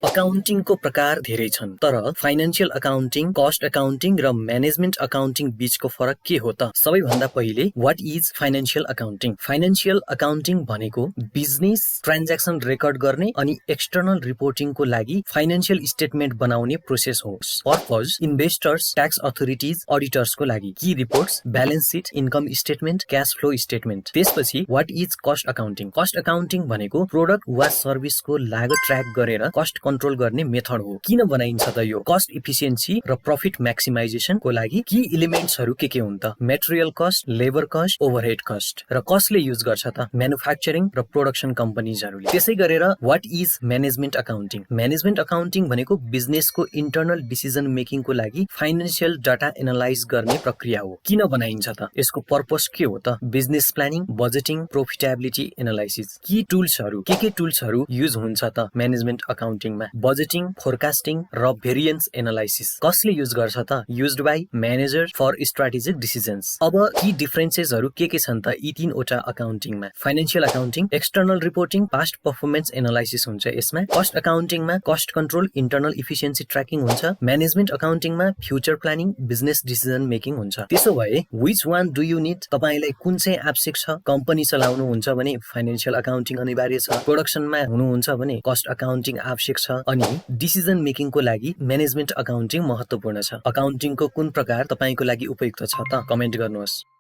अकाउन्टिङको प्रकार धेरै छन्, तर फाइनान्शियल अकाउन्टिङ, कस्ट अकाउन्टिङ र म्यानेजमेन्ट अकाउन्टिङ बीचको फरक के हो त? सबैभन्दा पहिले what is financial accounting? Financial accounting भनेको बिजनेस ट्रान्ज्याक्सन रेकर्ड गर्ने अनि एक्सटर्नल रिपोर्टिङको लागि फाइनान्शियल स्टेटमेन्ट बनाउने प्रोसेस हो। पर्पज इन्भेस्टर्स, ट्याक्स अथोरिटीज, अडिटर्सको लागि key reports, balance sheet, income statement, cash flow statement. त्यसपछि what is cost accounting? Cost accounting भनेको प्रोडक्ट वा सर्भिसको लागत ट्र्याक गरेर कस्ट कन्ट्रोल गर्ने मेथड हो। किन बनाइन्छ त यो? कस्ट इफिसियन्सी र प्रफिट म्याक्सिमाइजेसन को लागि की इलिमेन्ट्सहरू के हुन् त? Material cost, labour cost, overhead cost. र कसले युज गर्छ त? म्यानुफ्याक्चरिङ र प्रोडक्सन कम्पनीजहरूले। त्यसै गरेर what is management accounting? Management accounting भनेको बिजनेसको इन्टरनल डिसिजन मेकिङको लागि फाइनान्शियल डाटा एनालाइज गर्ने प्रक्रिया हो। किन बनाइन्छ त? यसको पर्पस के हो त? Business planning, budgeting, profitability analysis. Key टुल्सहरू के टुल्सहरू युज हुन्छ त म्यानेजमेन्ट अकाउन्टिङमा? बजेटिङ, फोरकास्टिङ र भेरिएन्स एनालाइसिस। कसले युज गर्छ त? Used by manager for strategic decisions. अब यी डिफरेन्सेसहरू के छन् त यी तीनवटा अकाउन्टिङमा? Financial accounting external reporting, past performance analysis हुन्छ यसमा। कस्ट अकाउन्टिङमा cost control, internal efficiency tracking हुन्छ। म्यानेजमेन्ट अकाउन्टिङमा future planning, business decision making हुन्छ। त्यसो भए which want do you need? तपाईलाई कुन चाहिँ आवश्यक छ? कम्पनी चलाउनुहुन्छ भने फाइनान्शियल अकाउन्टिङ अनिवार्य छ, प्रोडक्सनमा हुनुहुन्छ भने कस्ट अकाउन्टिङ आवश्यक छ, अनि डिसिजन मेकिङको लागि म्यानेजमेन्ट अकाउन्टिङ महत्त्वपूर्ण छ। अकाउन्टिङको कुन प्रकार तपाईको लागि उपयुक्त छ त? कमेन्ट गर्नुहोस्।